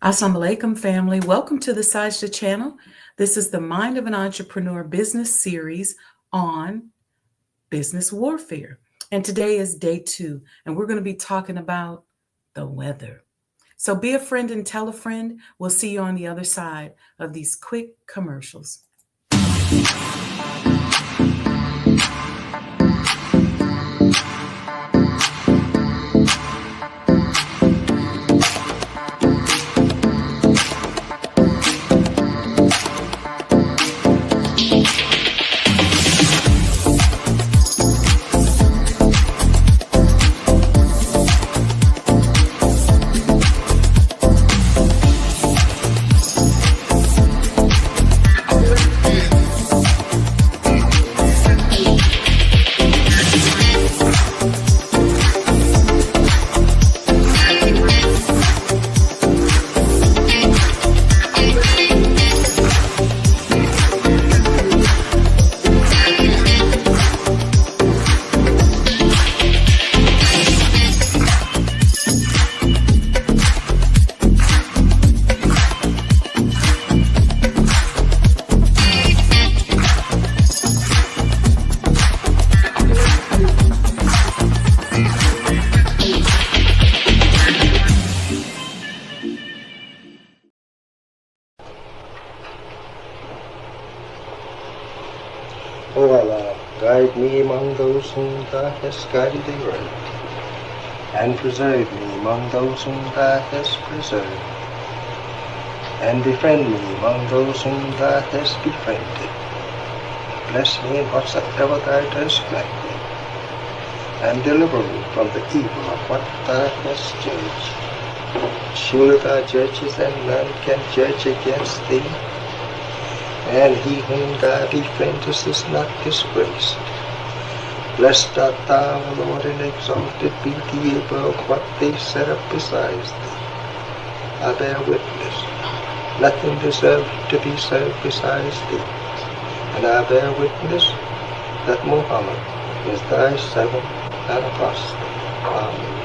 Assalamu alaikum, family. Welcome to the Sajdah channel. This is the Mind of an Entrepreneur business series on business warfare. And today is day 2, and we're going to be talking about the weather. So be a friend and tell a friend. We'll see you on the other side of these quick commercials. O Allah, guide me among those whom Thou hast guided aright, and preserve me among those whom Thou hast preserved, and befriend me among those whom Thou hast befriended. Bless me in whatsoever Thou dost grant me, and deliver me from the evil of what Thou hast judged. Surely Thou judgest, and none can judge against Thee, and he whom Thou befriendest is not disgraced. Blessed art Thou, O Lord, and exalted be Thee above what they set up besides Thee. I bear witness, nothing deserves to be served besides Thee, and I bear witness that Muhammad is Thy servant and apostle. Amen.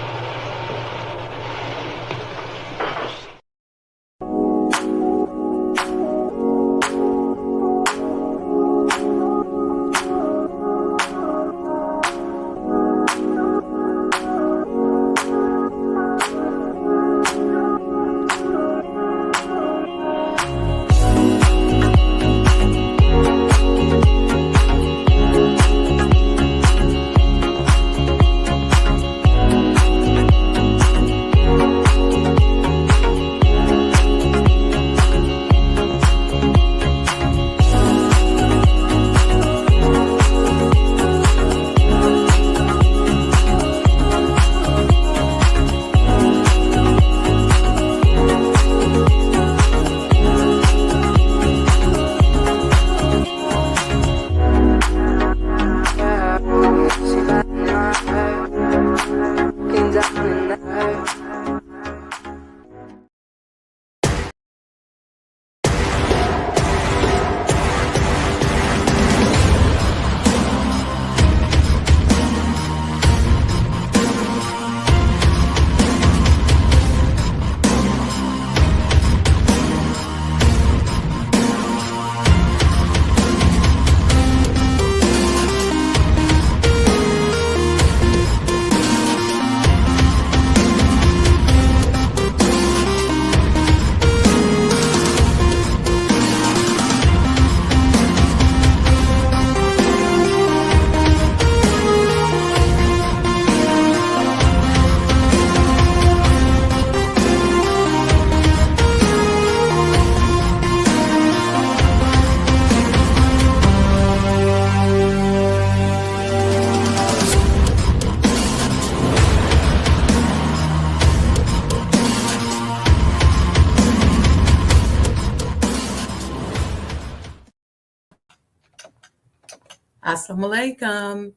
Assalamu alaikum,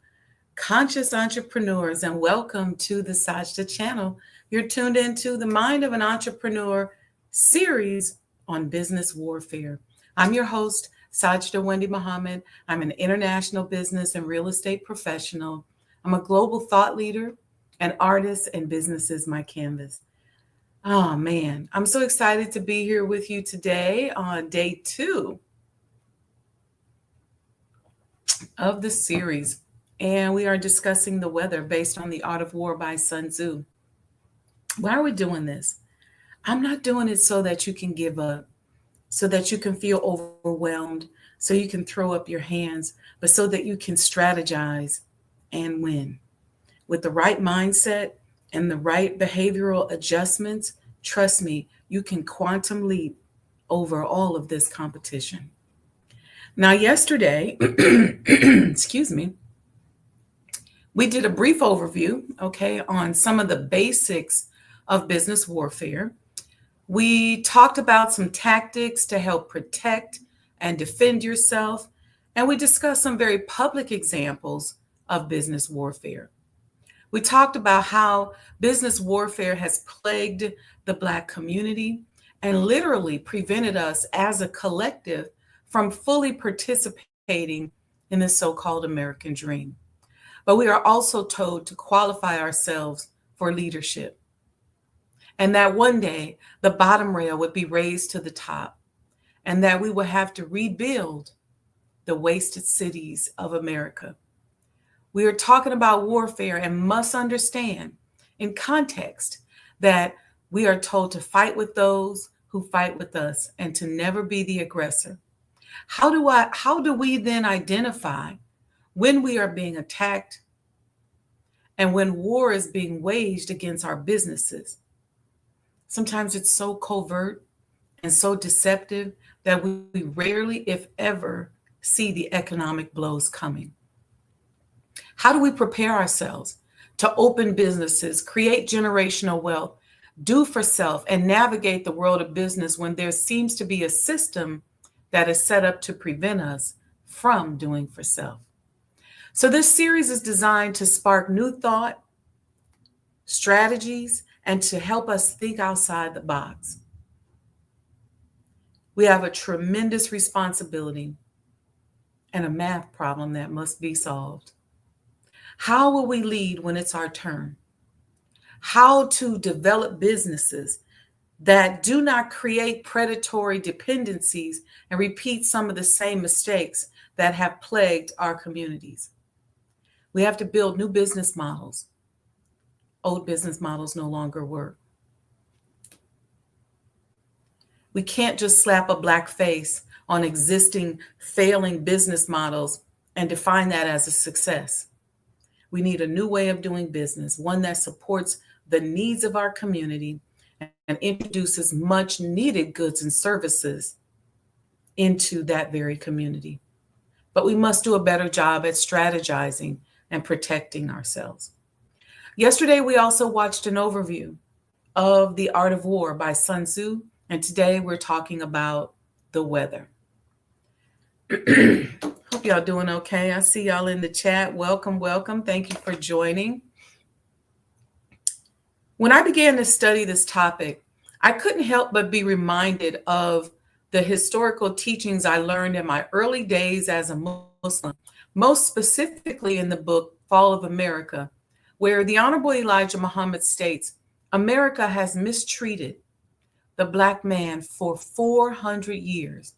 conscious entrepreneurs, and welcome to the Sajdah channel. You're tuned into the Mind of an Entrepreneur series on business warfare. I'm your host, Sajdah Wendy Muhammad. I'm an international business and real estate professional. I'm a global thought leader, and artist, and business is my canvas. Oh man, I'm so excited to be here with you today on day 2 of the series. And we are discussing the weather based on The Art of War by Sun Tzu. Why are we doing this? I'm not doing it so that you can give up, so that you can feel overwhelmed, so you can throw up your hands, but so that you can strategize and win. With the right mindset and the right behavioral adjustments, trust me, you can quantum leap over all of this competition. Now, yesterday, excuse me, we did a brief overview, okay, on some of the basics of business warfare. We talked about some tactics to help protect and defend yourself, and we discussed some very public examples of business warfare. We talked about how business warfare has plagued the Black community and literally prevented us as a collective from fully participating in the so called American dream. But we are also told to qualify ourselves for leadership and that one day the bottom rail would be raised to the top and that we would have to rebuild the wasted cities of America. We are talking about warfare and must understand in context that we are told to fight with those who fight with us and to never be the aggressor. How do we then identify when we are being attacked and when war is being waged against our businesses? Sometimes it's so covert and so deceptive that we rarely, if ever, see the economic blows coming. How do we prepare ourselves to open businesses, create generational wealth, do for self, and navigate the world of business when there seems to be a system that is set up to prevent us from doing for self? So, this series is designed to spark new thought, strategies, and to help us think outside the box. We have a tremendous responsibility and a math problem that must be solved. How will we lead when it's our turn? How to develop businesses that do not create predatory dependencies and repeat some of the same mistakes that have plagued our communities. We have to build new business models. Old business models no longer work. We can't just slap a black face on existing failing business models and define that as a success. We need a new way of doing business, one that supports the needs of our community and introduces much needed goods and services into that very community. But we must do a better job at strategizing and protecting ourselves. Yesterday, we also watched an overview of The Art of War by Sun Tzu, and today we're talking about the weather. Hope y'all doing okay. I see y'all in the chat. Welcome, welcome. Thank you for joining. When I began to study this topic, I couldn't help but be reminded of the historical teachings I learned in my early days as a Muslim, most specifically in the book Fall of America, where the Honorable Elijah Muhammad states, America has mistreated the Black man for 400 years,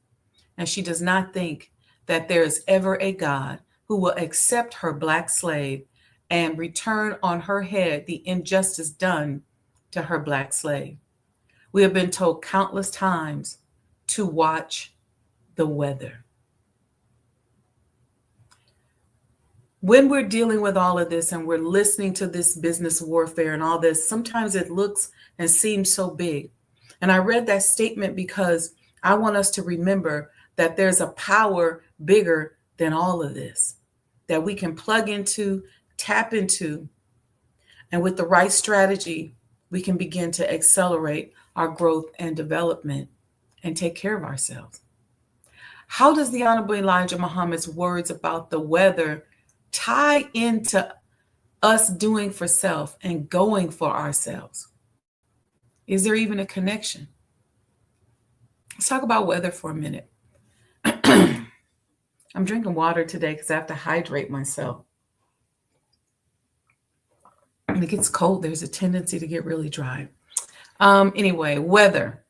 and she does not think that there is ever a God who will accept her Black slave and return on her head the injustice done to her Black slave. We have been told countless times to watch the weather. When we're dealing with all of this and we're listening to this business warfare and all this, sometimes it looks and seems so big. And I read that statement because I want us to remember that there's a power bigger than all of this, that we can plug into, tap into, and with the right strategy, we can begin to accelerate our growth and development and take care of ourselves. How does the Honorable Elijah Muhammad's words about the weather tie into us doing for self and going for ourselves? Is there even a connection? Let's talk about weather for a minute. I'm drinking water today because I have to hydrate myself. When it gets cold, there's a tendency to get really dry. Anyway, weather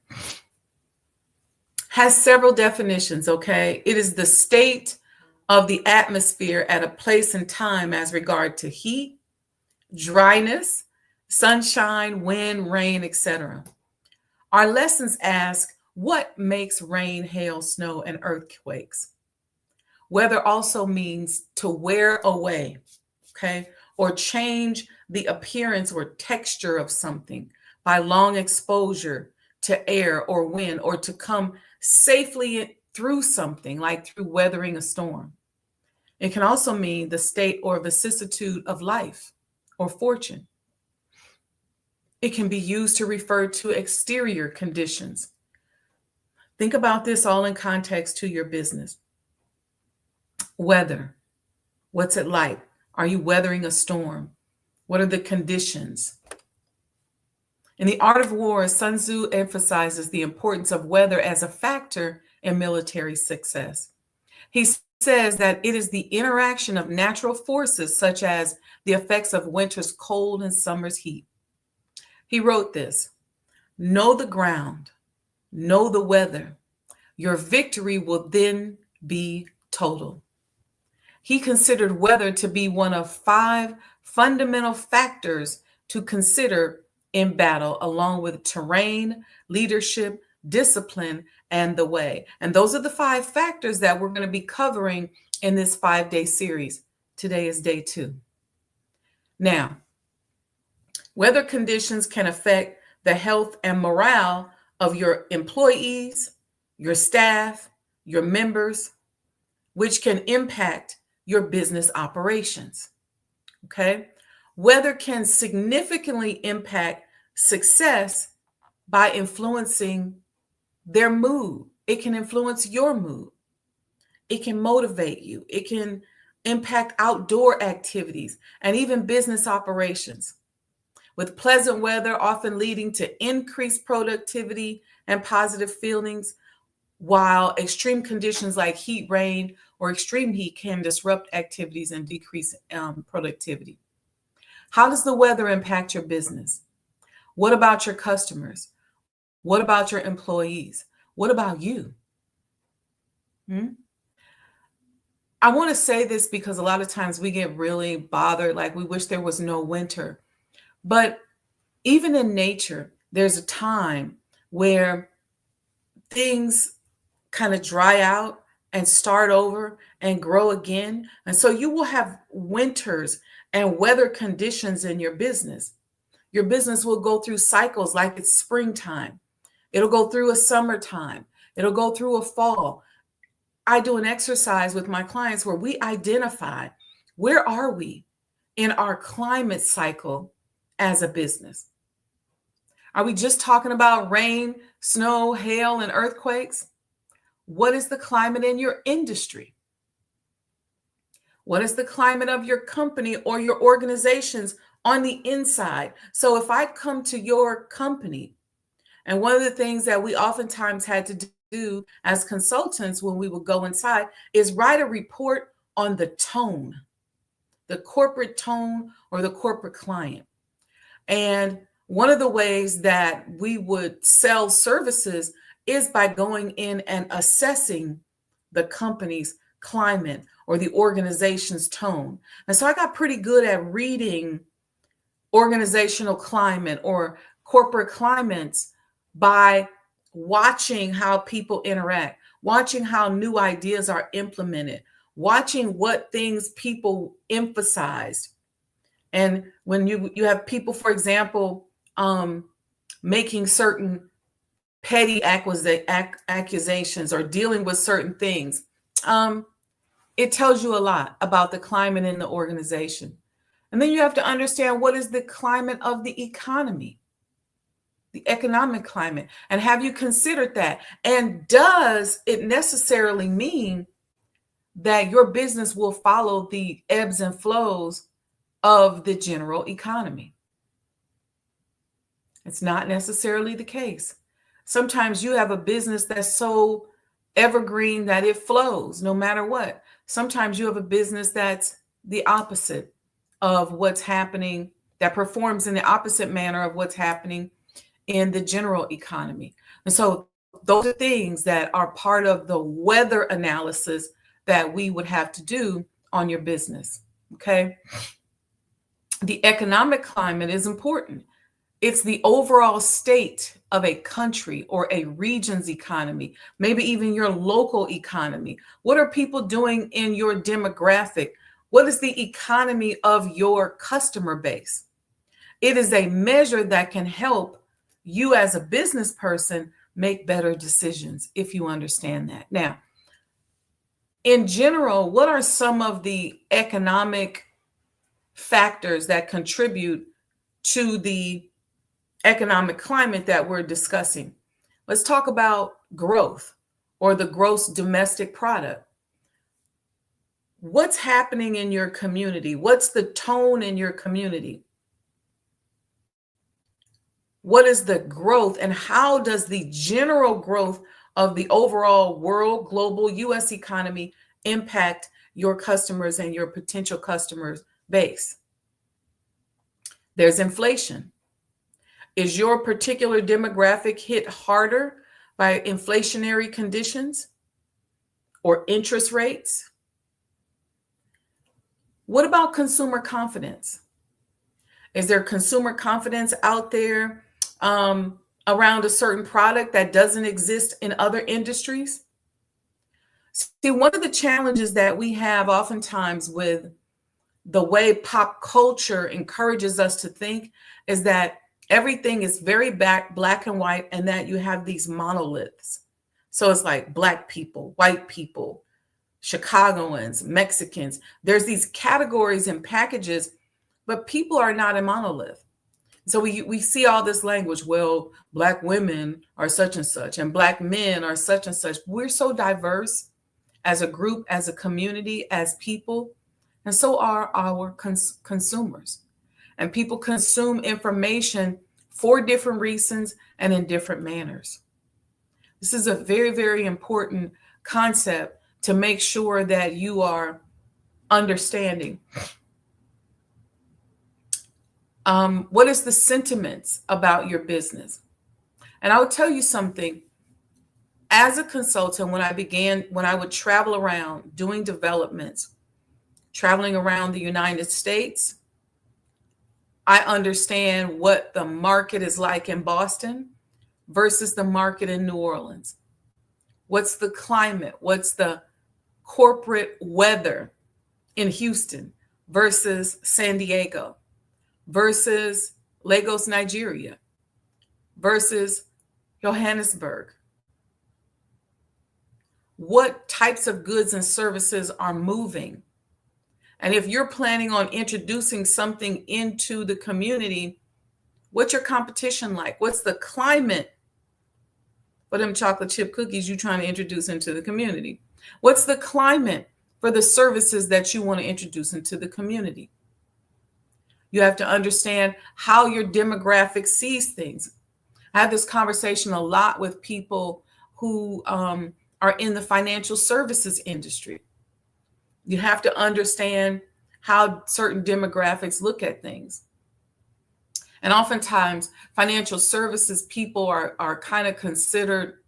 has several definitions, okay? It is the state of the atmosphere at a place and time as regard to heat, dryness, sunshine, wind, rain, etc. Our lessons ask what makes rain, hail, snow, and earthquakes. Weather also means to wear away, okay, or change the appearance or texture of something by long exposure to air or wind, or to come safely through something, like through weathering a storm. It can also mean the state or vicissitude of life or fortune. It can be used to refer to exterior conditions. Think about this all in context to your business. Weather. What's it like? Are you weathering a storm? What are the conditions? In The Art of War, Sun Tzu emphasizes the importance of weather as a factor in military success. He says that it is the interaction of natural forces, such as the effects of winter's cold and summer's heat. He wrote this: know the ground, know the weather. Your victory will then be total. He considered weather to be one of 5 fundamental factors to consider in battle, along with terrain, leadership, discipline, and the way. And those are the 5 factors that we're going to be covering in this 5-day series. Today is day 2. Now, weather conditions can affect the health and morale of your employees, your staff, your members, which can impact your business operations. Okay? Weather can significantly impact success by influencing their mood. It can influence your mood. It can motivate you. It can impact outdoor activities and even business operations, with pleasant weather often leading to increased productivity and positive feelings, while extreme conditions like heat, rain, or extreme heat can disrupt activities and decrease productivity. How does the weather impact your business? What about your customers? What about your employees? What about you? I want to say this because a lot of times we get really bothered, like we wish there was no winter. But even in nature, there's a time where things kind of dry out and start over and grow again. And so you will have winters and weather conditions in your business. Your business will go through cycles like it's springtime. It'll go through a summertime. It'll go through a fall. I do an exercise with my clients where we identify where are we in our climate cycle as a business. Are we just talking about rain, snow, hail, and earthquakes? What is the climate in your industry? What is the climate of your company or your organizations on the inside? So if I come to your company, and one of the things that we oftentimes had to do as consultants when we would go inside is write a report on the tone, the corporate tone or the corporate client. And one of the ways that we would sell services is by going in and assessing the company's climate or the organization's tone. And so I got pretty good at reading organizational climate or corporate climates by watching how people interact, watching how new ideas are implemented, watching what things people emphasize. And when you have people, for example, making certain petty accusations or dealing with certain things, it tells you a lot about the climate in the organization. And then you have to understand what is the climate of the economy, the economic climate, and have you considered that? And does it necessarily mean that your business will follow the ebbs and flows of the general economy? It's not necessarily the case. Sometimes you have a business that's so evergreen that it flows no matter what. Sometimes you have a business that's the opposite of what's happening, that performs in the opposite manner of what's happening in the general economy. And so those are things that are part of the weather analysis that we would have to do on your business. Okay. The economic climate is important. It's the overall state of a country or a region's economy, maybe even your local economy. What are people doing in your demographic? What is the economy of your customer base? It is a measure that can help you as a business person make better decisions if you understand that. Now, in general, what are some of the economic factors that contribute to the economic climate that we're discussing? Let's talk about growth or the gross domestic product. What's happening in your community? What's the tone in your community? What is the growth, and how does the general growth of the overall world, global, US economy impact your customers and your potential customers base? There's inflation. Is your particular demographic hit harder by inflationary conditions or interest rates? What about consumer confidence? Is there consumer confidence out there around a certain product that doesn't exist in other industries? See, one of the challenges that we have oftentimes with the way pop culture encourages us to think is that everything is very black and white, and that you have these monoliths. So it's like Black people, white people, Chicagoans, Mexicans. There's these categories and packages, but people are not a monolith. So we see all this language. Well, Black women are such and such, and Black men are such and such. We're so diverse as a group, as a community, as people, and so are our consumers. And people consume information for different reasons and in different manners. This is a very, very important concept to make sure that you are understanding. What is the sentiments about your business? And I will tell you something. As a consultant, when I would travel around doing developments, traveling around the United States, I understand what the market is like in Boston versus the market in New Orleans. What's the climate? What's the corporate weather in Houston versus San Diego versus Lagos, Nigeria versus Johannesburg? What types of goods and services are moving? And if you're planning on introducing something into the community, what's your competition like? What's the climate for them chocolate chip cookies you're trying to introduce into the community? What's the climate for the services that you want to introduce into the community? You have to understand how your demographic sees things. I have this conversation a lot with people who are in the financial services industry. You have to understand how certain demographics look at things. And oftentimes, financial services people are kind of considered,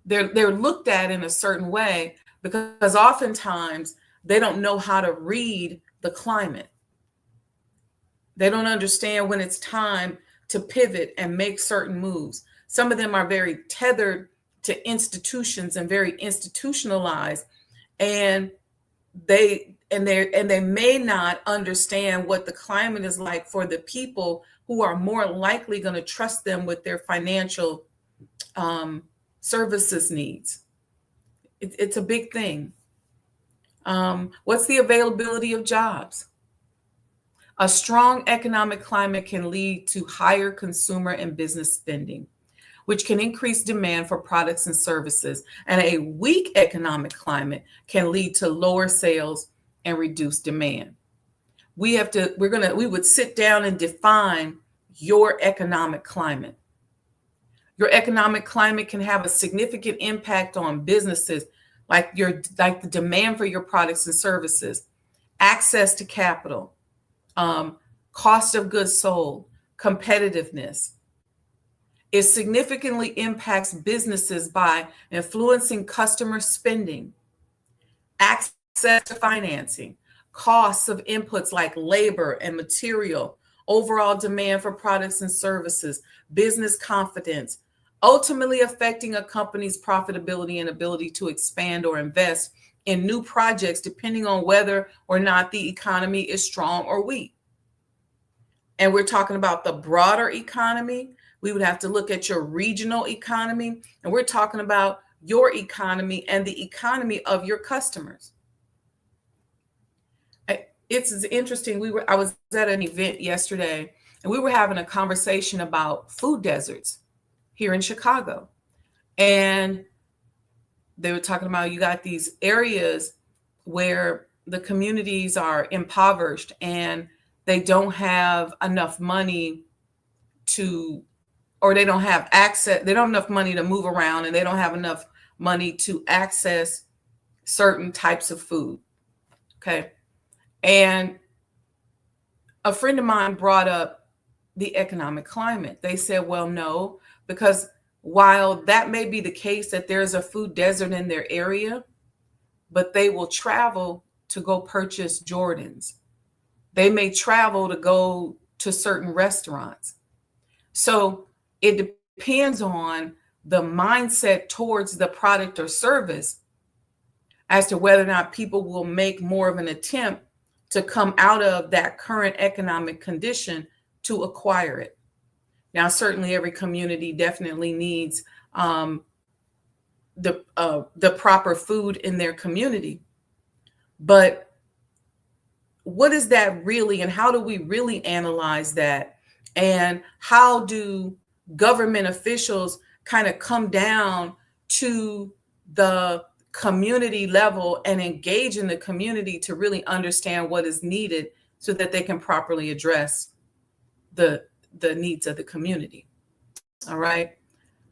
they're looked at in a certain way because oftentimes they don't know how to read the climate. They don't understand when it's time to pivot and make certain moves. Some of them are very tethered to institutions and very institutionalized, and they may not understand what the climate is like for the people who are more likely going to trust them with their financial services needs. It's a big thing. What's the availability of jobs? A strong economic climate can lead to higher consumer and business spending, which can increase demand for products and services. And a weak economic climate can lead to lower sales and reduced demand. We would sit down and define your economic climate. Your economic climate can have a significant impact on businesses, like the demand for your products and services, access to capital, cost of goods sold, competitiveness, It significantly impacts businesses by influencing customer spending, access to financing, costs of inputs like labor and material, overall demand for products and services, business confidence, ultimately affecting a company's profitability and ability to expand or invest in new projects, depending on whether or not the economy is strong or weak. And we're talking about the broader economy. We would have to look at your regional economy, and we're talking about your economy and the economy of your customers. It's interesting. I was at an event yesterday, and we were having a conversation about food deserts here in Chicago. And they were talking about, you got these areas where the communities are impoverished and they don't have enough money to, or they don't have access, they don't have enough money to move around, and they don't have enough money to access certain types of food. Okay. And a friend of mine brought up the economic climate. They said, well, no, because while that may be the case that there's a food desert in their area, but they will travel to go purchase Jordans. They may travel to go to certain restaurants. So it depends on the mindset towards the product or service as to whether or not people will make more of an attempt to come out of that current economic condition to acquire it. Now, certainly every community definitely needs the proper food in their community. But what is that really, and how do we really analyze that? And how do government officials kind of come down to the community level and engage in the community to really understand what is needed so that they can properly address the needs of the community? All right.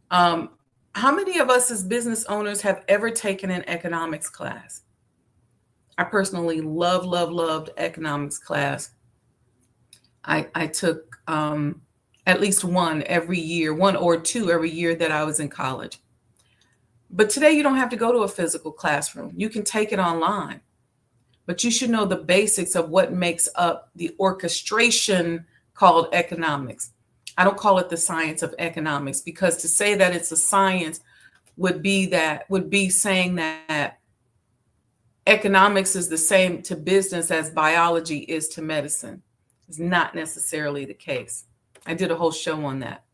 How many of us as business owners have ever taken an economics class? I personally loved economics class. I took at least one every year, one or two every year that I was in college. But today you don't have to go to a physical classroom. You can take it online. But you should know the basics of what makes up the orchestration called economics. I don't call it the science of economics, because to say that it's a science would be saying that economics is the same to business as biology is to medicine. It's not necessarily the case. I did a whole show on that.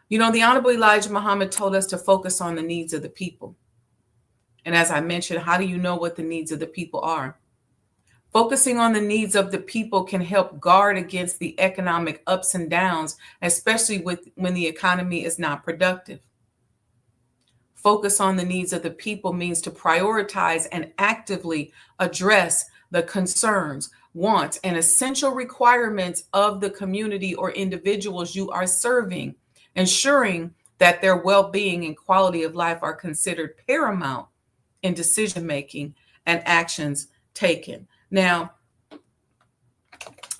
You know, the Honorable Elijah Muhammad told us to focus on the needs of the people. And as I mentioned, how do you know what the needs of the people are? Focusing on the needs of the people can help guard against the economic ups and downs, especially when the economy is not productive. Focus on the needs of the people means to prioritize and actively address the concerns, wants, and essential requirements of the community or individuals you are serving, ensuring that their well-being and quality of life are considered paramount in decision-making and actions taken. Now,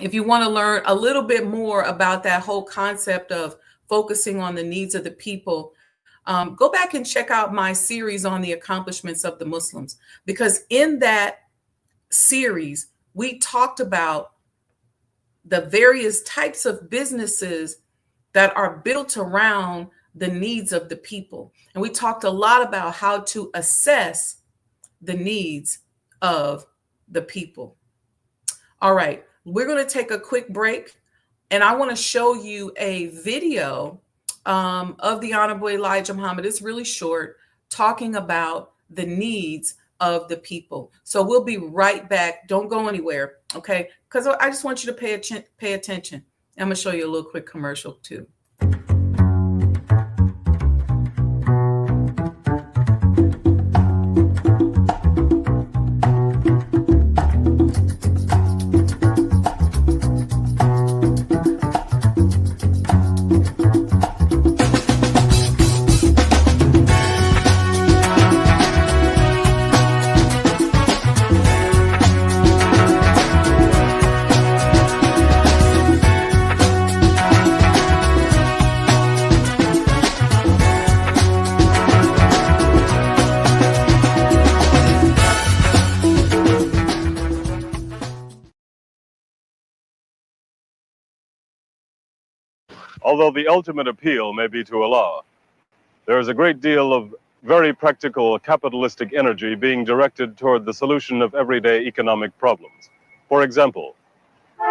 if you want to learn a little bit more about that whole concept of focusing on the needs of the people, go back and check out my series on the accomplishments of the Muslims, because in that series, we talked about the various types of businesses that are built around the needs of the people. And we talked a lot about how to assess the needs of the people. All right, we're going to take a quick break, and I want to show you a video of the Honorable Elijah Muhammad. It's really short, talking about the needs of the people. So we'll be right back. Don't go anywhere, okay? Because I just want you to pay attention. I'm going to show you a little quick commercial too. Although the ultimate appeal may be to Allah, there is a great deal of very practical capitalistic energy being directed toward the solution of everyday economic problems. For example,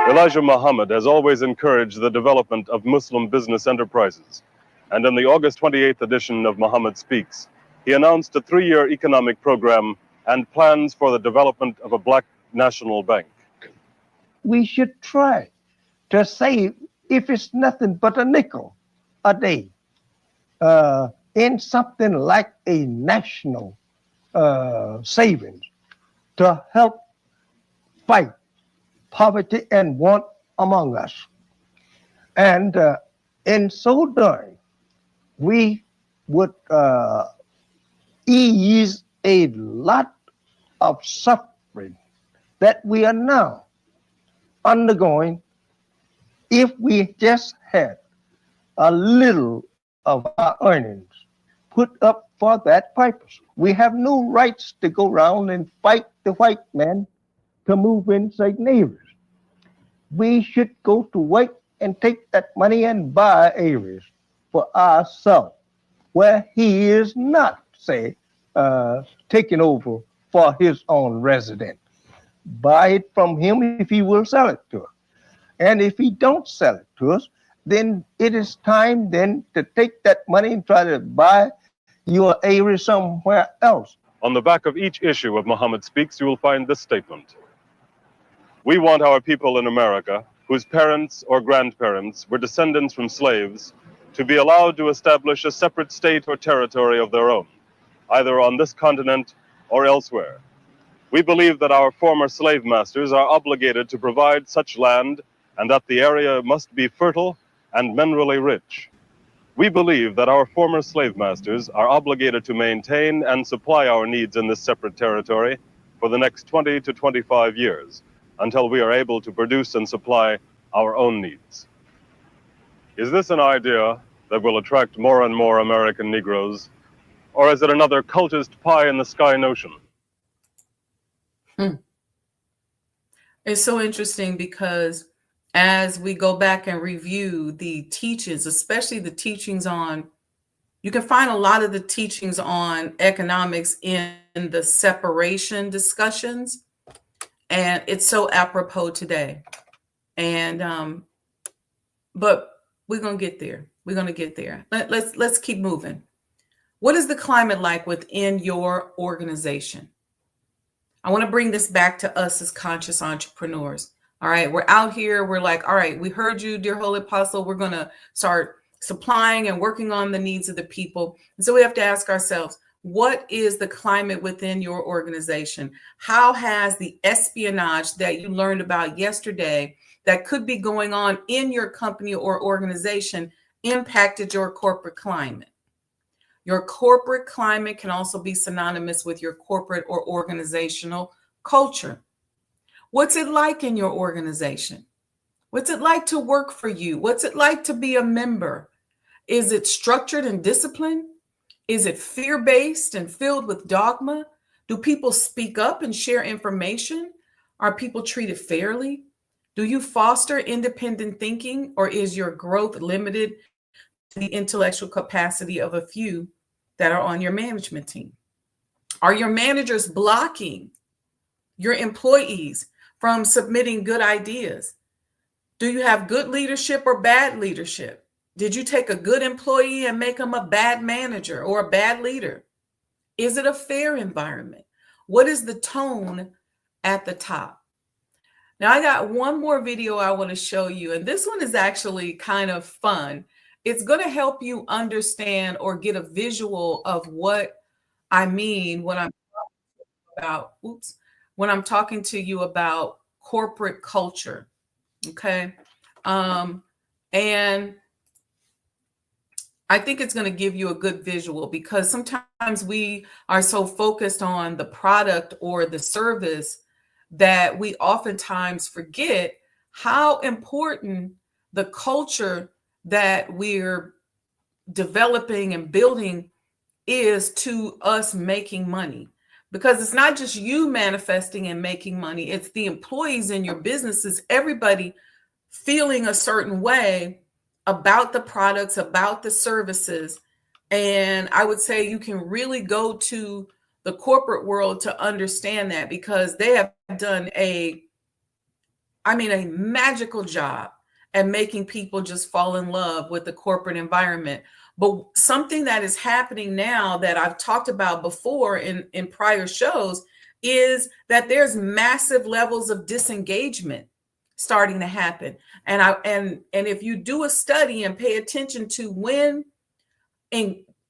Elijah Muhammad has always encouraged the development of Muslim business enterprises, and in the August 28th edition of Muhammad Speaks, he announced a 3-year economic program and plans for the development of a black national bank. We should try to save, if it's nothing but a nickel a day, in something like a national savings to help fight poverty and want among us. And in so doing, we would ease a lot of suffering that we are now undergoing if we just had a little of our earnings put up for that purpose. We have no rights to go around and fight the white man to move inside neighbors. We should go to work and take that money and buy areas for ourselves where he is not, say, taking over for his own resident. Buy it from him if he will sell it to us. And if he don't sell it to us, then it is time then to take that money and try to buy your area somewhere else. On the back of each issue of Muhammad Speaks, you will find this statement. We want our people in America, whose parents or grandparents were descendants from slaves, to be allowed to establish a separate state or territory of their own, either on this continent or elsewhere. We believe that our former slave masters are obligated to provide such land and that the area must be fertile and minerally rich. We believe that our former slave masters are obligated to maintain and supply our needs in this separate territory for the next 20 to 25 years, until we are able to produce and supply our own needs. Is this an idea that will attract more and more American Negroes, or is it another cultist pie-in-the-sky notion? It's so interesting because as we go back and review the teachings, especially the teachings on, you can find a lot of the teachings on economics in the separation discussions, and it's so apropos today. And but we're gonna get there. We're gonna get there. Let's keep moving. What is the climate like within your organization? I want to bring this back to us as conscious entrepreneurs. All right, we're out here. We're like, all right, we heard you, dear Holy Apostle. We're going to start supplying and working on the needs of the people. And so we have to ask ourselves, what is the climate within your organization? How has the espionage that you learned about yesterday that could be going on in your company or organization impacted your corporate climate? Your corporate climate can also be synonymous with your corporate or organizational culture. What's it like in your organization? What's it like to work for you? What's it like to be a member? Is it structured and disciplined? Is it fear-based and filled with dogma? Do people speak up and share information? Are people treated fairly? Do you foster independent thinking, or is your growth limited to the intellectual capacity of a few that are on your management team? Are your managers blocking your employees from submitting good ideas? Do you have good leadership or bad leadership? Did you take a good employee and make them a bad manager or a bad leader? Is it a fair environment? What is the tone at the top? Now, I got one more video I want to show you, and this one is actually kind of fun. It's going to help you understand or get a visual of what I mean when I'm talking about, when I'm talking to you about corporate culture. Okay. And I think it's going to give you a good visual, because sometimes we are so focused on the product or the service that we oftentimes forget how important the culture that we're developing and building is to us making money. Because it's not just you manifesting and making money, it's the employees in your businesses, everybody feeling a certain way about the products, about the services. And I would say you can really go to the corporate world to understand that, because they have done a magical job at making people just fall in love with the corporate environment. But something that is happening now that I've talked about before in prior shows is that there's massive levels of disengagement starting to happen. And if you do a study and pay attention to when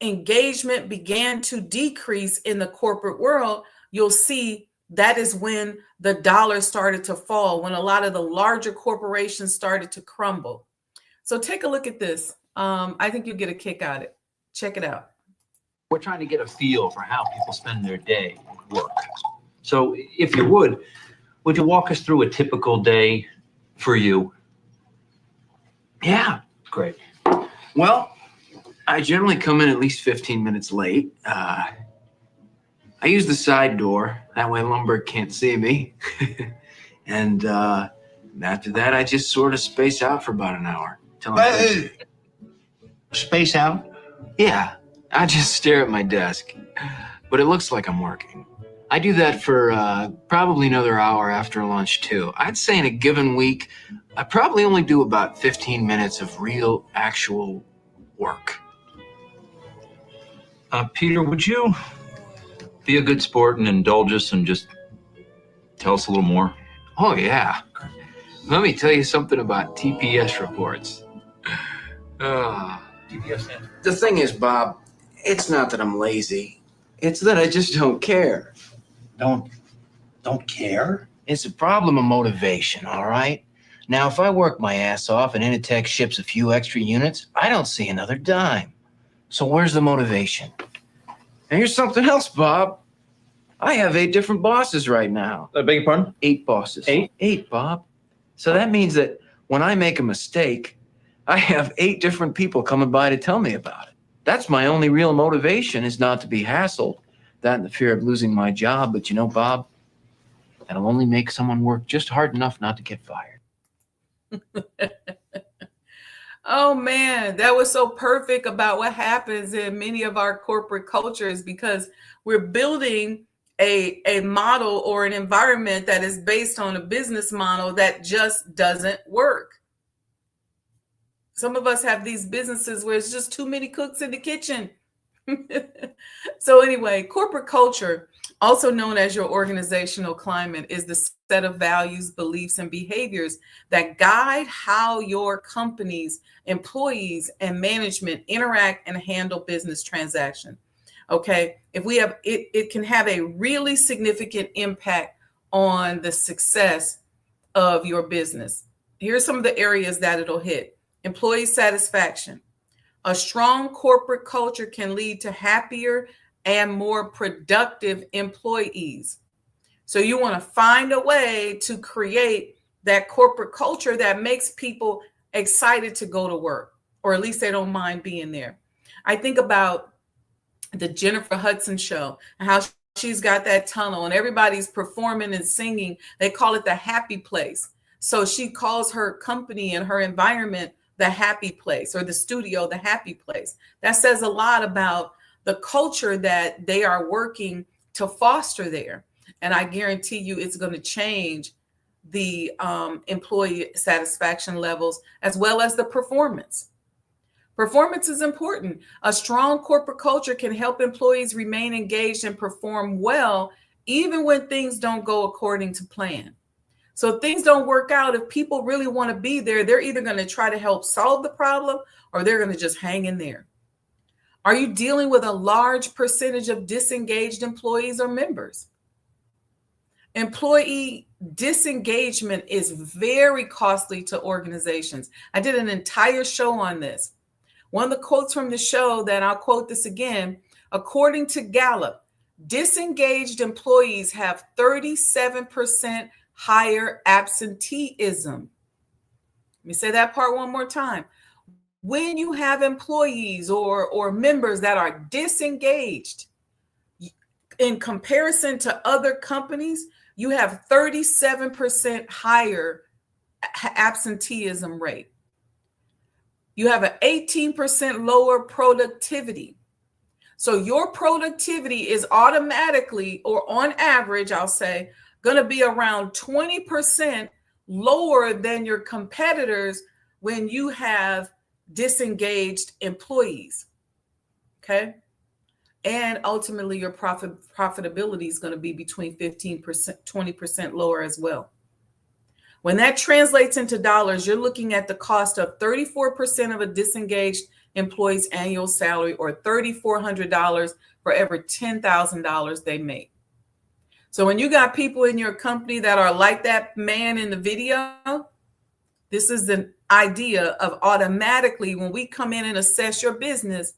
engagement began to decrease in the corporate world, you'll see that is when the dollar started to fall, when a lot of the larger corporations started to crumble. So take a look at this. I think you'll get a kick out of it. Check it out. We're trying to get a feel for how people spend their day at work. So if you would you walk us through a typical day for you? Yeah, Great. well, I generally come in at least 15 minutes late. I use the side door. That way Lumberg can't see me. And after that, I just sort of space out for about an hour. Space out? Yeah, I just stare at my desk. But it looks like I'm working. I do that for probably another hour after lunch, too. I'd say in a given week, I probably only do about 15 minutes of real, actual work. Peter, would you be a good sport and indulge us and just tell us a little more? Oh, yeah. Let me tell you something about TPS reports. The thing is, Bob, it's not that I'm lazy. It's that I just don't care. Don't care? It's a problem of motivation, all right? Now, if I work my ass off and Initech ships a few extra units, I don't see another dime. So where's the motivation? And here's something else, Bob. I have 8 different bosses right now. I beg your pardon? 8 bosses. 8? 8, Bob. So that means that when I make a mistake, I have 8 different people coming by to tell me about it. That's my only real motivation, is not to be hassled. That and the fear of losing my job. But you know, Bob, that'll only make someone work just hard enough not to get fired. Oh man, that was so perfect about what happens in many of our corporate cultures, because we're building a model or an environment that is based on a business model that just doesn't work. Some of us have these businesses where it's just too many cooks in the kitchen. So anyway, corporate culture, also known as your organizational climate, is the set of values, beliefs, and behaviors that guide how your company's employees and management interact and handle business transactions. Okay, if we have it can have a really significant impact on the success of your business. Here's some of the areas that it'll hit. Employee satisfaction. A strong corporate culture can lead to happier and more productive employees. So you want to find a way to create that corporate culture that makes people excited to go to work, or at least they don't mind being there. I think about the Jennifer Hudson show and how she's got that tunnel and everybody's performing and singing. They call it the happy place. So she calls her company and her environment the happy place, or the studio the happy place. That says a lot about the culture that they are working to foster there. And I guarantee you it's going to change the employee satisfaction levels as well as the performance. Performance is important. A strong corporate culture can help employees remain engaged and perform well, even when things don't go according to plan. So if things don't work out, if people really want to be there, they're either going to try to help solve the problem or they're going to just hang in there. Are you dealing with a large percentage of disengaged employees or members? Employee disengagement is very costly to organizations. I did an entire show on this. One of the quotes from the show, that I'll quote this again, according to Gallup, disengaged employees have 37% higher absenteeism. Let me say that part one more time. When you have employees or members that are disengaged, in comparison to other companies, you have 37% higher absenteeism rate. you have an 18% lower productivity. So your productivity is automatically, or on average, I'll say, going to be around 20% lower than your competitors when you have disengaged employees. Okay. And ultimately your profitability is going to be between 15%, 20% lower as well. When that translates into dollars, you're looking at the cost of 34% of a disengaged employee's annual salary, or $3,400 for every $10,000 they make. So when you got people in your company that are like that man in the video, this is the idea of automatically, when we come in and assess your business,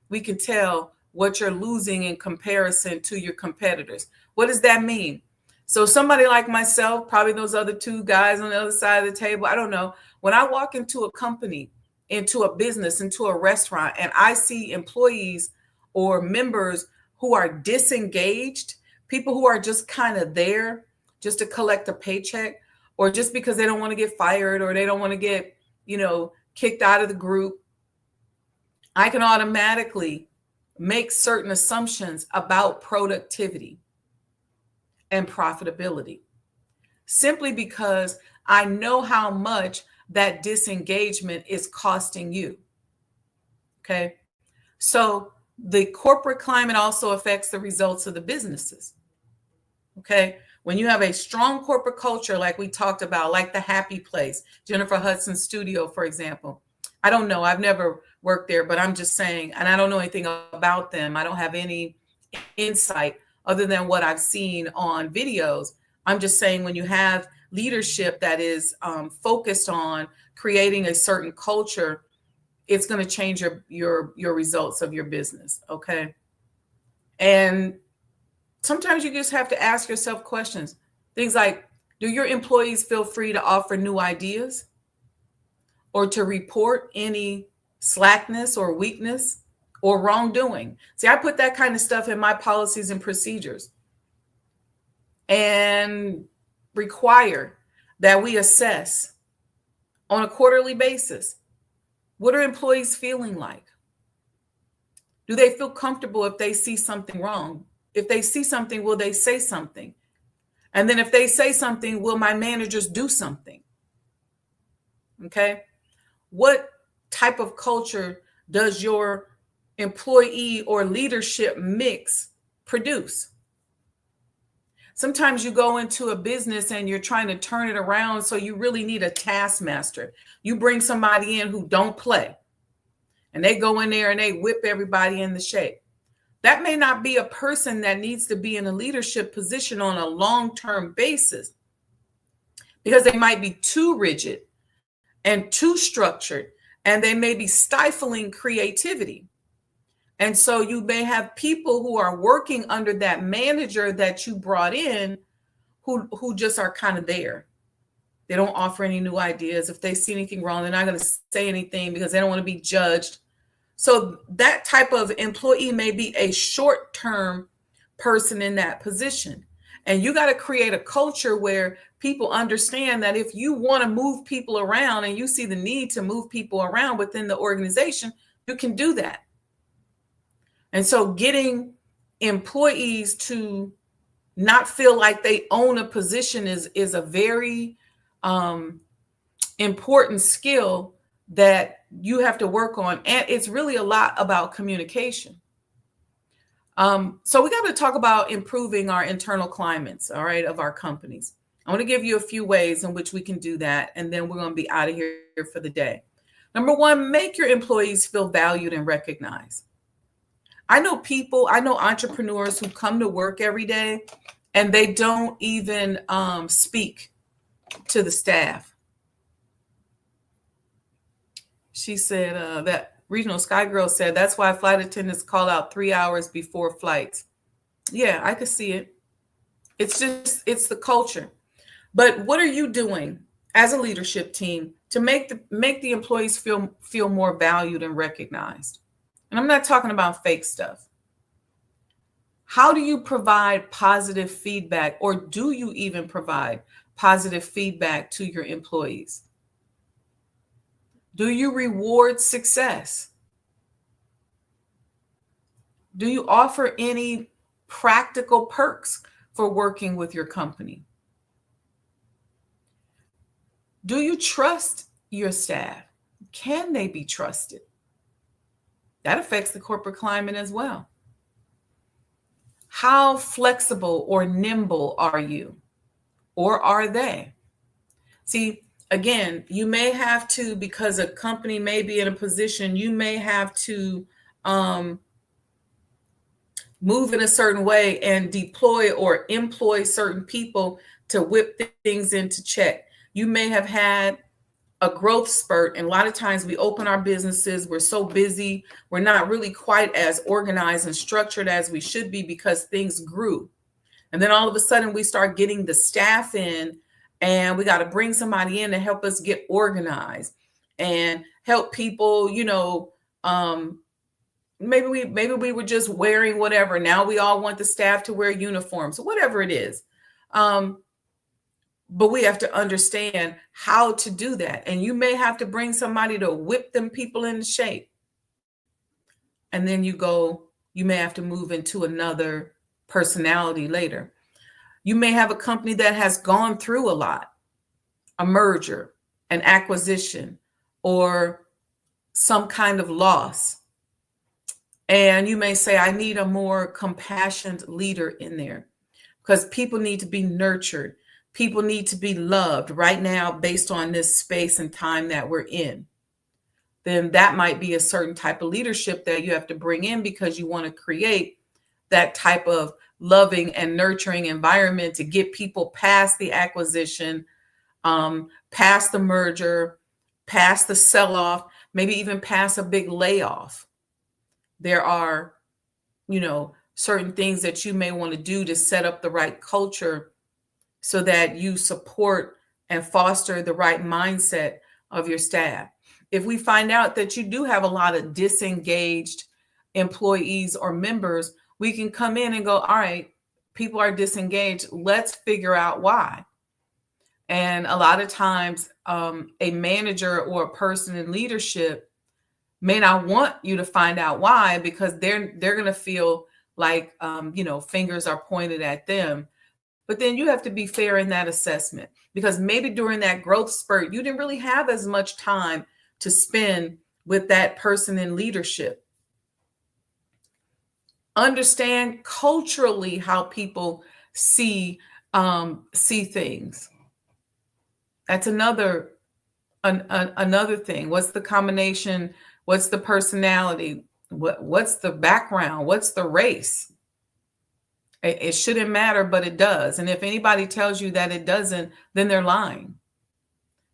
we can tell what you're losing in comparison to your competitors. What does that mean? So somebody like myself, probably those other two guys on the other side of the table, I don't know. When I walk into a company, into a business, into a restaurant, and I see employees or members who are disengaged, people who are just kind of there just to collect a paycheck, or just because they don't want to get fired, or they don't want to get, kicked out of the group, I can automatically make certain assumptions about productivity and profitability, simply because I know how much that disengagement is costing you. Okay. So the corporate climate also affects the results of the businesses. Okay. When you have a strong corporate culture, like we talked about, like the Happy Place, Jennifer Hudson's studio, for example. I don't know. I've never worked there, but I'm just saying, and I don't know anything about them. I don't have any insight other than what I've seen on videos. I'm just saying, when you have leadership that is focused on creating a certain culture, it's going to change your results of your business. Okay. And sometimes you just have to ask yourself questions. Things like, do your employees feel free to offer new ideas or to report any slackness or weakness or wrongdoing? See, I put that kind of stuff in my policies and procedures, and require that we assess on a quarterly basis. What are employees feeling like? Do they feel comfortable if they see something wrong? If they see something, will they say something? And then if they say something, will my managers do something? Okay. What type of culture does your employee or leadership mix produce? Sometimes you go into a business and you're trying to turn it around, so you really need a taskmaster. You bring somebody in who don't play, and they go in there and they whip everybody in the shape. That may not be a person that needs to be in a leadership position on a long-term basis, because they might be too rigid and too structured, and they may be stifling creativity. And so you may have people who are working under that manager that you brought in who just are kind of there. They don't offer any new ideas. If they see anything wrong, they're not going to say anything because they don't want to be judged. So that type of employee may be a short-term person in that position. And you got to create a culture where people understand that if you want to move people around and you see the need to move people around within the organization, you can do that. And so getting employees to not feel like they own a position is a very important skill that you have to work on. And it's really a lot about communication. So we got to talk about improving our internal climates, all right, of our companies. I want to give you a few ways in which we can do that, and then we're going to be out of here for the day. Number one, make your employees feel valued and recognized. I know entrepreneurs who come to work every day and they don't even speak to the staff. She said that Regional Sky Girl said that's why flight attendants call out 3 hours before flights. Yeah, I could see it. It's the culture. But what are you doing as a leadership team to make the employees feel more valued and recognized? And I'm not talking about fake stuff. How do you provide positive feedback, or do you even provide positive feedback to your employees? Do you reward success? Do you offer any practical perks for working with your company? Do you trust your staff? Can they be trusted? That affects the corporate climate as well. How flexible or nimble are you? Or are they? See, again, you may have to, because a company may be in a position, you may have to move in a certain way and deploy or employ certain people to whip things into check. You may have had a growth spurt, and a lot of times we open our businesses, we're so busy, we're not really quite as organized and structured as we should be because things grew. And then all of a sudden we start getting the staff in, and we got to bring somebody in to help us get organized and help people, maybe we were just wearing whatever. Now we all want the staff to wear uniforms, whatever it is. But we have to understand how to do that. And you may have to bring somebody to whip them people into shape. And then you may have to move into another personality later. You may have a company that has gone through a lot, a merger, an acquisition, or some kind of loss. And you may say, I need a more compassionate leader in there because people need to be nurtured. People need to be loved right now based on this space and time that we're in. Then that might be a certain type of leadership that you have to bring in because you want to create that type of loving and nurturing environment to get people past the acquisition, past the merger, past the sell-off, maybe even past a big layoff. There are, certain things that you may want to do to set up the right culture so that you support and foster the right mindset of your staff. If we find out that you do have a lot of disengaged employees or members, we can come in and go, all right, people are disengaged. Let's figure out why. And a lot of times a manager or a person in leadership may not want you to find out why, because they're going to feel like, fingers are pointed at them. But then you have to be fair in that assessment, because maybe during that growth spurt, you didn't really have as much time to spend with that person in leadership. Understand culturally how people see things. That's another thing. What's the combination? What's the personality? What's the background? What's the race? It shouldn't matter, but it does. And if anybody tells you that it doesn't, then they're lying,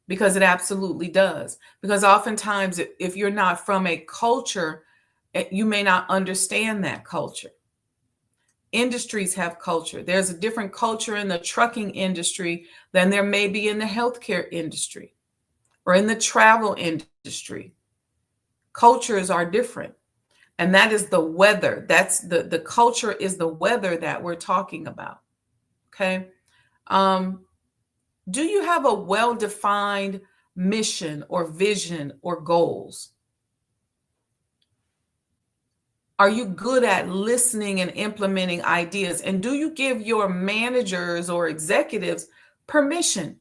because it absolutely does. Because oftentimes, if you're not from a culture, you may not understand that culture. Industries have culture. There's a different culture in the trucking industry than there may be in the healthcare industry or in the travel industry. Cultures are different. And that is the weather. That's the culture is the weather that we're talking about. Okay. Do you have a well-defined mission or vision or goals? Are you good at listening and implementing ideas? And do you give your managers or executives permission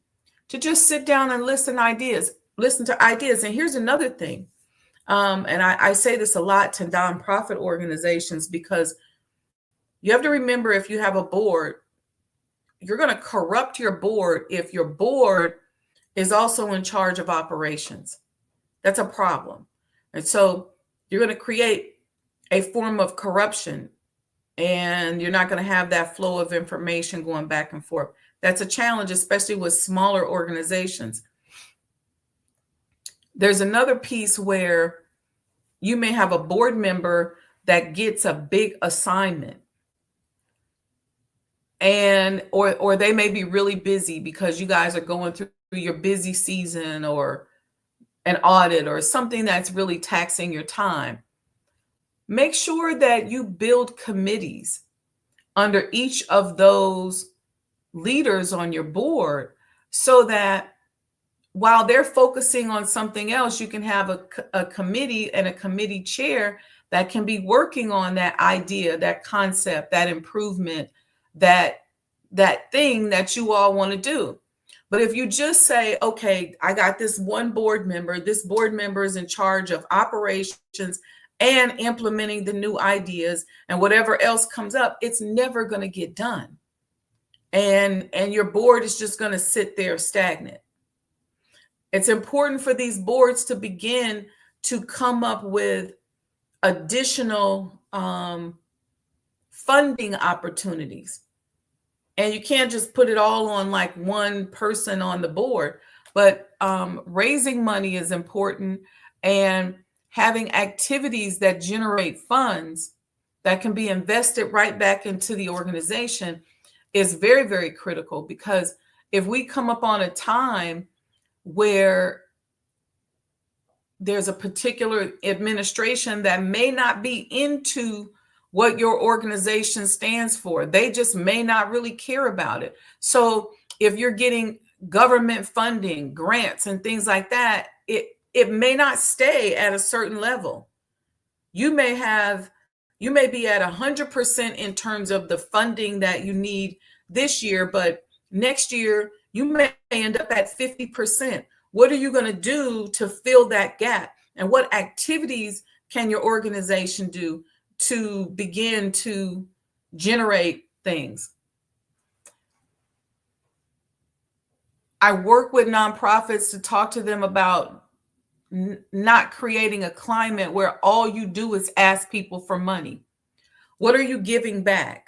to just sit down and listen to ideas? And here's another thing. And I say this a lot to nonprofit organizations, because you have to remember, if you have a board, you're going to corrupt your board if your board is also in charge of operations. That's a problem. And so you're going to create a form of corruption, and you're not going to have that flow of information going back and forth. That's a challenge, especially with smaller organizations. There's another piece where you may have a board member that gets a big assignment, or they may be really busy because you guys are going through your busy season or an audit or something that's really taxing your time. Make sure that you build committees under each of those leaders on your board, so that while they're focusing on something else, you can have a committee and a committee chair that can be working on that idea, that concept, that improvement, that thing that you all want to do. But if you just say, okay, I got this one board member, this board member is in charge of operations and implementing the new ideas, and whatever else comes up, it's never going to get done. And your board is just going to sit there stagnant. It's important for these boards to begin to come up with additional funding opportunities. And you can't just put it all on like one person on the board, but raising money is important, and having activities that generate funds that can be invested right back into the organization is very, very critical. Because if we come up on a time where there's a particular administration that may not be into what your organization stands for, they just may not really care about it. So if you're getting government funding, grants, and things like that, it may not stay at a certain level. You may be at 100% in terms of the funding that you need this year, but next year you may end up at 50%. What are you going to do to fill that gap? And what activities can your organization do to begin to generate things? I work with nonprofits to talk to them about not creating a climate where all you do is ask people for money. What are you giving back?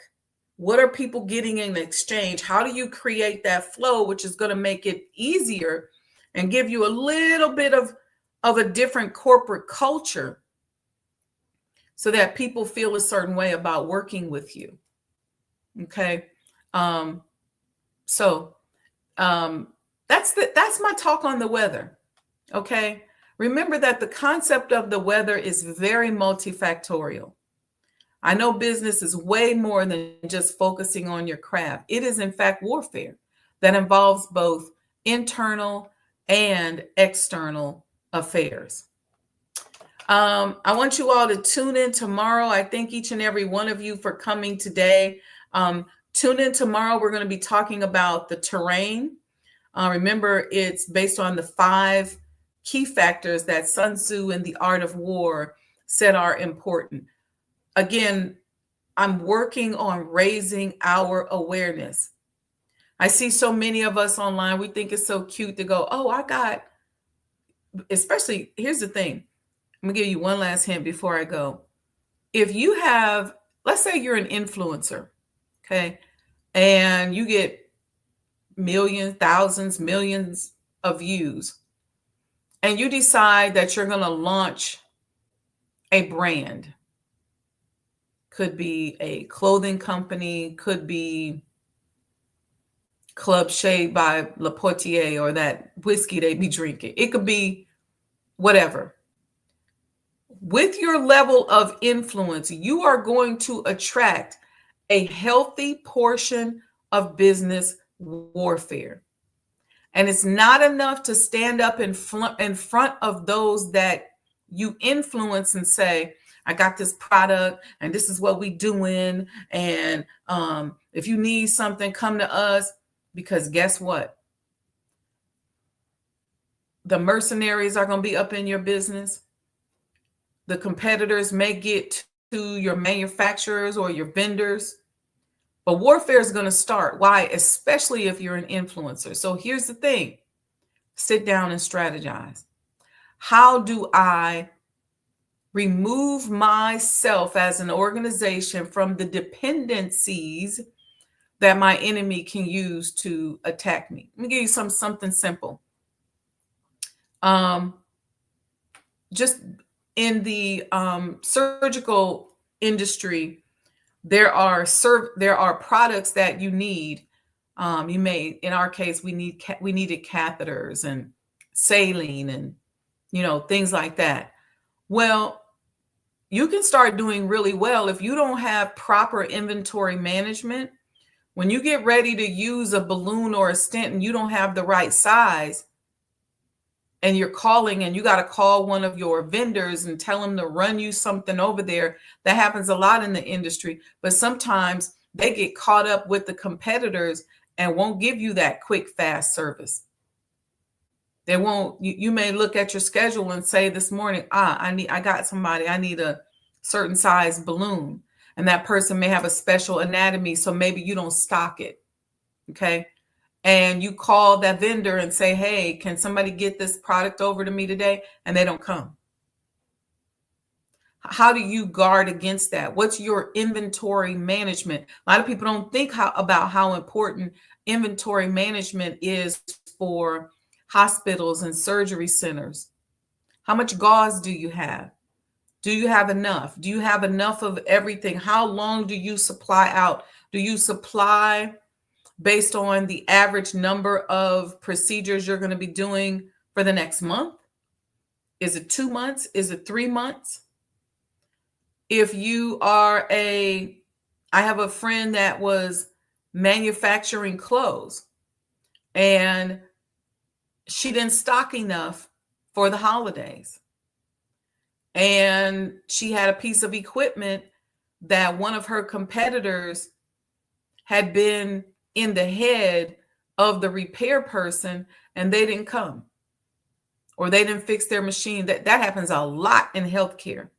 What are people getting in exchange? How do you create that flow, which is going to make it easier and give you a little bit of a different corporate culture, so that people feel a certain way about working with you? Okay. So that's my talk on the weather. Okay. Remember that the concept of the weather is very multifactorial. I know business is way more than just focusing on your craft. It is, in fact, warfare that involves both internal and external affairs. I want you all to tune in tomorrow. I thank each and every one of you for coming today. Tune in tomorrow. We're going to be talking about the terrain. Remember, it's based on the 5 key factors that Sun Tzu in The Art of War said are important. Again, I'm working on raising our awareness. I see so many of us online. We think it's so cute to go, oh, especially, here's the thing. I'm gonna give you one last hint before I go. If you have, let's say you're an influencer, okay, and you get millions, thousands, millions of views, and you decide that you're going to launch a brand. Could be a clothing company, could be Club Shade by Le Portier, or that whiskey they be drinking. It could be whatever. With your level of influence, you are going to attract a healthy portion of business warfare. And it's not enough to stand up in front of those that you influence and say, I got this product and this is what we doing. And if you need something, come to us. Because guess what? The mercenaries are going to be up in your business. The competitors may get to your manufacturers or your vendors. But warfare is going to start. Why? Especially if you're an influencer. So here's the thing. Sit down and strategize. How do I remove myself as an organization from the dependencies that my enemy can use to attack me? Let me give you something simple. Just in the surgical industry, there are products that you need. You may, in our case, we needed catheters and saline and things like that. Well, you can start doing really well if you don't have proper inventory management. When you get ready to use a balloon or a stent and you don't have the right size, and you're calling and you got to call one of your vendors and tell them to run you something over there. That happens a lot in the industry, but sometimes they get caught up with the competitors and won't give you that quick, fast service. They won't. You may look at your schedule and say this morning, I got somebody, I need a certain size balloon. And that person may have a special anatomy, so maybe you don't stock it. Okay. And you call that vendor and say, hey, can somebody get this product over to me today? And they don't come. How do you guard against that? What's your inventory management? A lot of people don't think about how important inventory management is for hospitals and surgery centers. How much gauze do you have? Do you have enough? Do you have enough of everything? How long do you supply out? Do you supply based on the average number of procedures you're going to be doing for the next month? Is it 2 months? Is it 3 months? If you are I have a friend that was manufacturing clothes and she didn't stock enough for the holidays. And she had a piece of equipment that one of her competitors had been in the head of the repair person and they didn't come or they didn't fix their machine. That happens a lot in healthcare,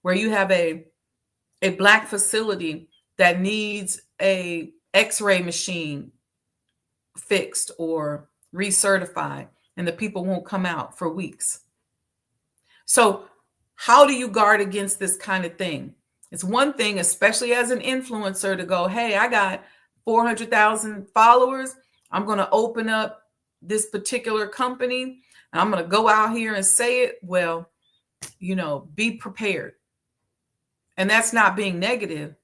where you have a Black facility that needs a X-ray machine fixed or recertified, and the people won't come out for weeks. So how do you guard against this kind of thing? It's one thing, especially as an influencer, to go, hey, I got 400,000 followers. I'm going to open up this particular company and I'm going to go out here and say it. Well, be prepared. And that's not being negative.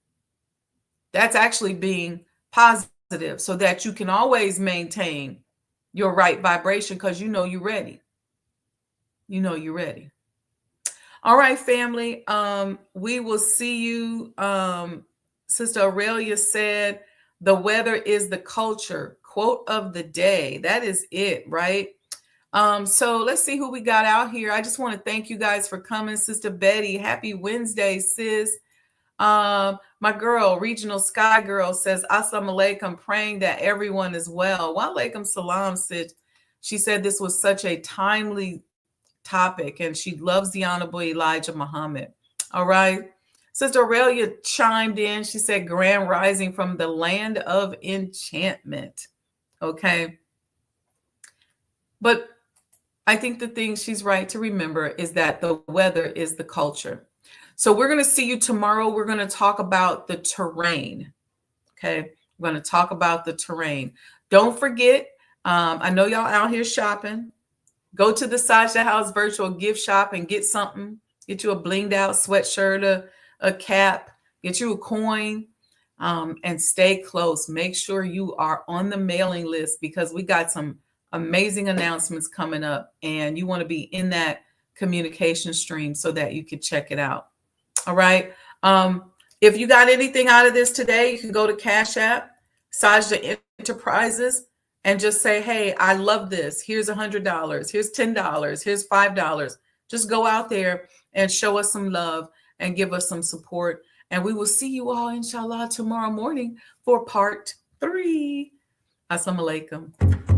That's actually being positive, so that you can always maintain your right vibration, because you're ready. You're ready. All right, family. We will see you. Sister Aurelia said, the weather is the culture. Quote of the day. That is it, right? So let's see who we got out here. I just want to thank you guys for coming. Sister Betty, happy Wednesday, sis. My girl, Regional Sky Girl, says, Assalamu alaikum, praying that everyone is well. Wa alaikum salam, sis. She said this was such a timely topic and she loves the Honorable Elijah Muhammad. All right. Sister Aurelia chimed in. She said, grand rising from the land of enchantment. Okay. But I think the thing she's right to remember is that the weather is the culture. So we're going to see you tomorrow. We're going to talk about the terrain. Okay. We're going to talk about the terrain. Don't forget, I know y'all out here shopping. Go to the Sajdah House virtual gift shop and get something. Get you a blinged out sweatshirt, a cap, get you a coin, and stay close. Make sure you are on the mailing list, because we got some amazing announcements coming up and you want to be in that communication stream so that you can check it out. All right. If you got anything out of this today, you can go to Cash App, Sajdah Enterprises, and just say, hey, I love this. Here's $100. Here's $10. Here's $5. Just go out there and show us some love and give us some support. And we will see you all, inshallah, tomorrow morning for part 3. Assalamu alaikum.